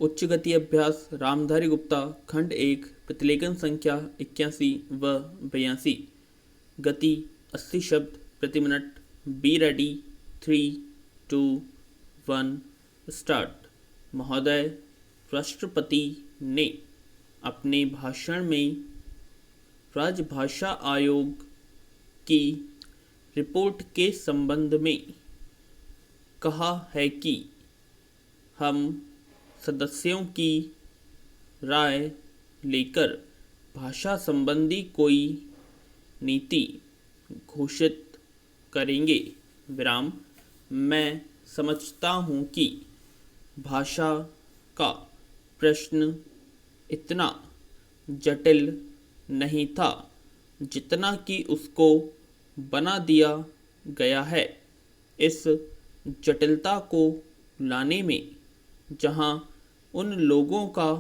उच्च गति अभ्यास रामधारी गुप्ता खंड 1 प्रतिलेखन संख्या 81 व 82। गति 80 शब्द प्रति मिनट। Be ready. 3, 2, 1 स्टार्ट। महोदय, राष्ट्रपति ने अपने भाषण में राजभाषा आयोग की रिपोर्ट के संबंध में कहा है कि हम सदस्यों की राय लेकर भाषा संबंधी कोई नीति घोषित करेंगे। विराम। मैं समझता हूँ कि भाषा का प्रश्न इतना जटिल नहीं था जितना कि उसको बना दिया गया है। इस जटिलता को लाने में जहाँ उन लोगों का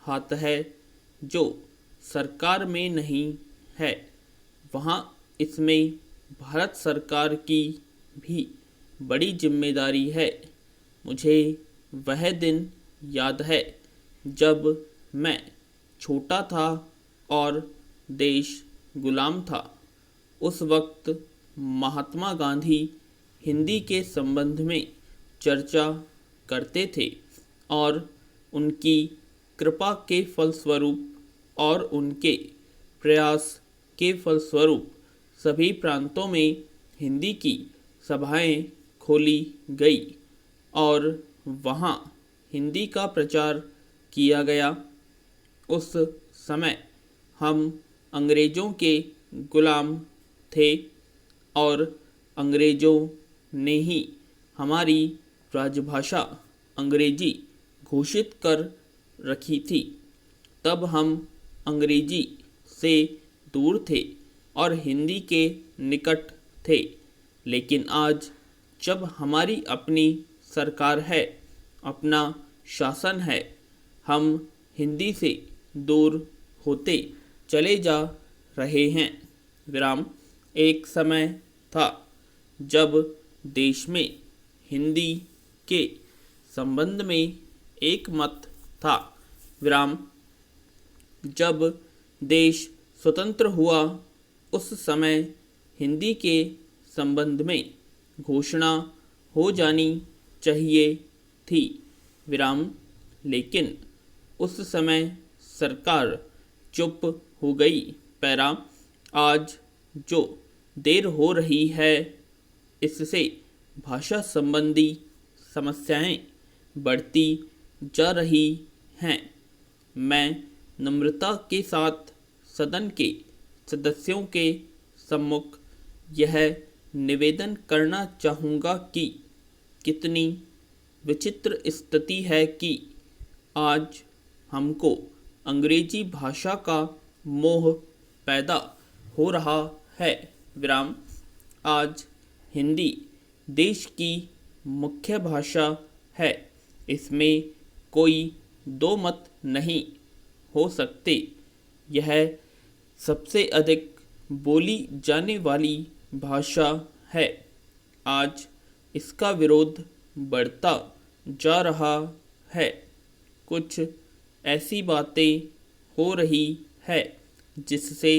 हाथ है जो सरकार में नहीं है, वहाँ इसमें भारत सरकार की भी बड़ी जिम्मेदारी है। मुझे वह दिन याद है जब मैं छोटा था और देश गुलाम था। उस वक्त महात्मा गांधी हिंदी के संबंध में चर्चा करते थे और उनकी कृपा के फलस्वरूप और उनके प्रयास के फलस्वरूप सभी प्रांतों में हिंदी की सभाएं खोली गई और वहाँ हिंदी का प्रचार किया गया। उस समय हम अंग्रेज़ों के गुलाम थे और अंग्रेज़ों ने ही हमारी राजभाषा अंग्रेजी घोषित कर रखी थी। तब हम अंग्रेजी से दूर थे और हिंदी के निकट थे, लेकिन आज जब हमारी अपनी सरकार है, अपना शासन है, हम हिंदी से दूर होते चले जा रहे हैं। विराम। एक समय था जब देश में हिंदी के संबंध में एक मत था। विराम। जब देश स्वतंत्र हुआ उस समय हिंदी के संबंध में घोषणा हो जानी चाहिए थी। विराम। लेकिन उस समय सरकार चुप हो गई। पैरा। आज जो देर हो रही है इससे भाषा संबंधी समस्याएं बढ़ती जा रही हैं। मैं नम्रता के साथ सदन के सदस्यों के सम्मुख यह निवेदन करना चाहूँगा कि कितनी विचित्र स्थिति है कि आज हमको अंग्रेजी भाषा का मोह पैदा हो रहा है। विराम। आज हिंदी देश की मुख्य भाषा है, इसमें कोई दो मत नहीं हो सकते। यह सबसे अधिक बोली जाने वाली भाषा है। आज इसका विरोध बढ़ता जा रहा है। कुछ ऐसी बातें हो रही है जिससे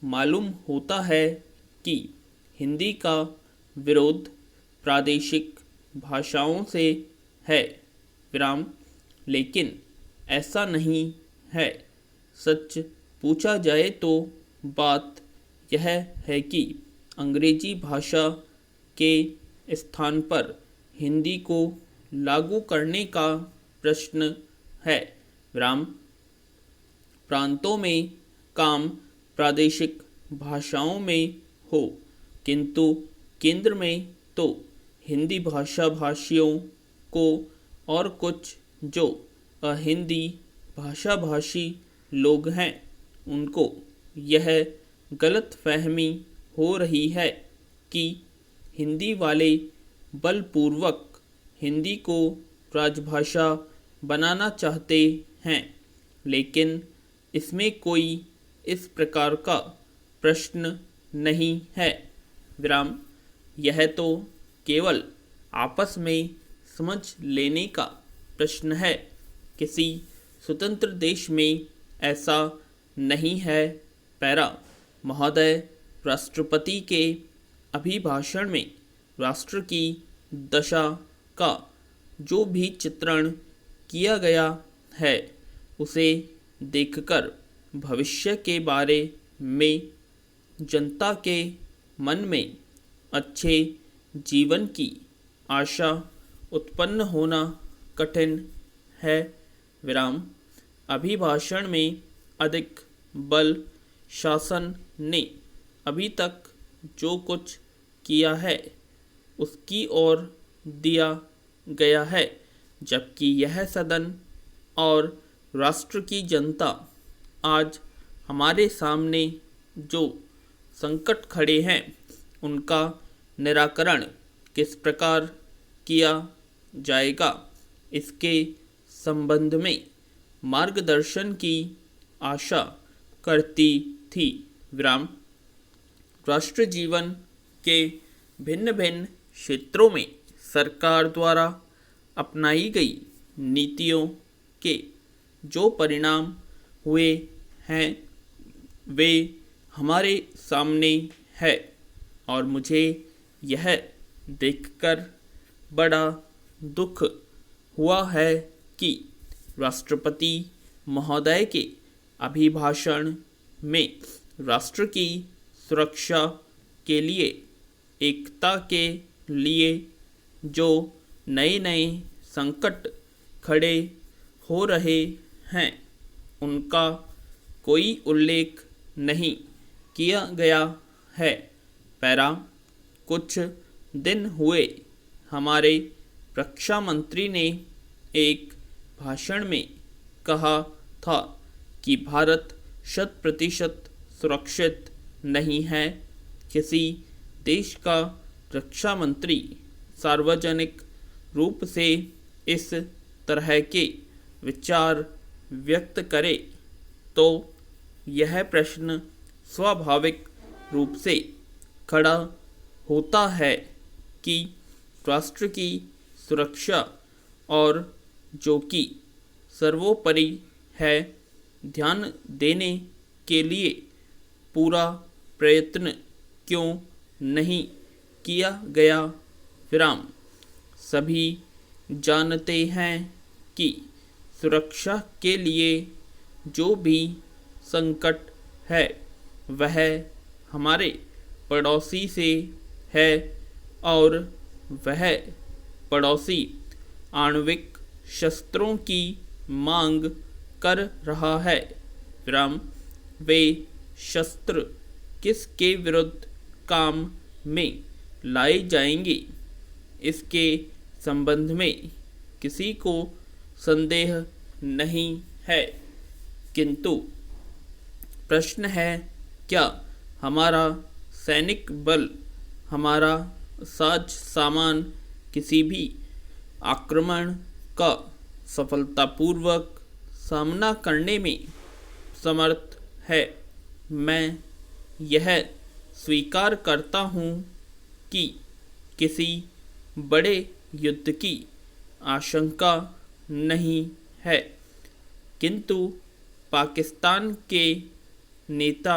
मालूम होता है कि हिंदी का विरोध प्रादेशिक भाषाओं से है। विराम। लेकिन ऐसा नहीं है। सच पूछा जाए तो बात यह है कि अंग्रेजी भाषा के स्थान पर हिंदी को लागू करने का प्रश्न है। विराम। प्रांतों में काम प्रादेशिक भाषाओं में हो, किंतु केंद्र में तो हिंदी भाषा भाषियों को और कुछ जो अहिंदी भाषा भाषी लोग हैं उनको यह गलत फहमी हो रही है कि हिंदी वाले बलपूर्वक हिंदी को राजभाषा बनाना चाहते हैं, लेकिन इसमें कोई इस प्रकार का प्रश्न नहीं है। विराम। यह तो केवल आपस में समझ लेने का प्रश्न है किसी स्वतंत्र देश में ऐसा नहीं है। पैरा महोदय, राष्ट्रपति के अभिभाषण में राष्ट्र की दशा का जो भी चित्रण किया गया है उसे देखकर भविष्य के बारे में जनता के मन में अच्छे जीवन की आशा उत्पन्न होना कठिन है। विराम। अभिभाषण में अधिक बल शासन ने अभी तक जो कुछ किया है उसकी ओर दिया गया है, जबकि यह सदन और राष्ट्र की जनता आज हमारे सामने जो संकट खड़े हैं उनका निराकरण किस प्रकार किया जाएगा, इसके संबंध में मार्गदर्शन की आशा करती थी। विराम। राष्ट्र जीवन के भिन्न भिन्न क्षेत्रों में सरकार द्वारा अपनाई गई नीतियों के जो परिणाम हुए हैं वे हमारे सामने है और मुझे यह देखकर बड़ा दुख हुआ है कि राष्ट्रपति महोदय के अभिभाषण में राष्ट्र की सुरक्षा के लिए, एकता के लिए जो नए नए संकट खड़े हो रहे हैं उनका कोई उल्लेख नहीं किया गया है। पैरा कुछ दिन हुए हमारे रक्षा मंत्री ने एक भाषण में कहा था कि भारत 100% सुरक्षित नहीं है। किसी देश का रक्षा मंत्री सार्वजनिक रूप से इस तरह के विचार व्यक्त करे तो यह प्रश्न स्वाभाविक रूप से खड़ा होता है कि राष्ट्र की सुरक्षा और जो कि सर्वोपरि है, ध्यान देने के लिए पूरा प्रयत्न क्यों नहीं किया गया। विराम। सभी जानते हैं कि सुरक्षा के लिए जो भी संकट है वह हमारे पड़ोसी से है और वह पड़ोसी आणविक शस्त्रों की मांग कर रहा है। विराम। वे शस्त्र किसके विरुद्ध काम में लाए जाएंगे, इसके संबंध में किसी को संदेह नहीं है, किंतु प्रश्न है क्या हमारा सैनिक बल, हमारा साज सामान किसी भी आक्रमण का सफलतापूर्वक सामना करने में समर्थ है। मैं यह स्वीकार करता हूँ कि किसी बड़े युद्ध की आशंका नहीं है, किंतु पाकिस्तान के नेता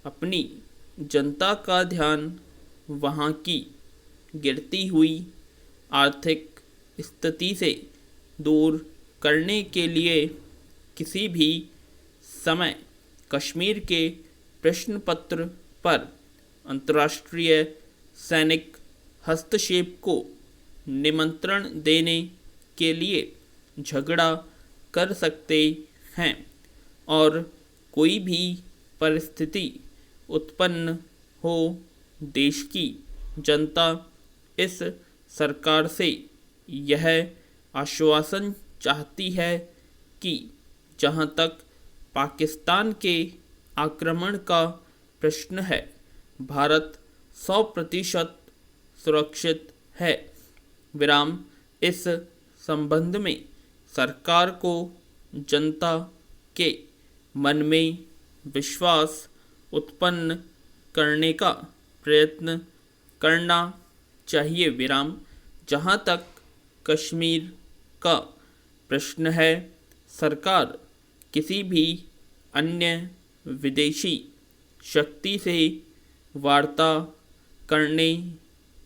अपनी जनता का ध्यान वहाँ की गिरती हुई आर्थिक स्थिति से दूर करने के लिए किसी भी समय कश्मीर के प्रश्न पत्र पर अंतर्राष्ट्रीय सैनिक हस्तक्षेप को निमंत्रण देने के लिए झगड़ा कर सकते हैं और कोई भी परिस्थिति उत्पन्न हो, देश की जनता इस सरकार से यह आश्वासन चाहती है कि जहां तक पाकिस्तान के आक्रमण का प्रश्न है, भारत 100% सुरक्षित है। विराम। इस संबंध में सरकार को जनता के मन में विश्वास उत्पन्न करने का प्रयत्न करना चाहिए। विराम। जहाँ तक कश्मीर का प्रश्न है, सरकार किसी भी अन्य विदेशी शक्ति से वार्ता करने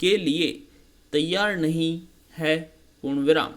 के लिए तैयार नहीं है, पूर्ण विराम।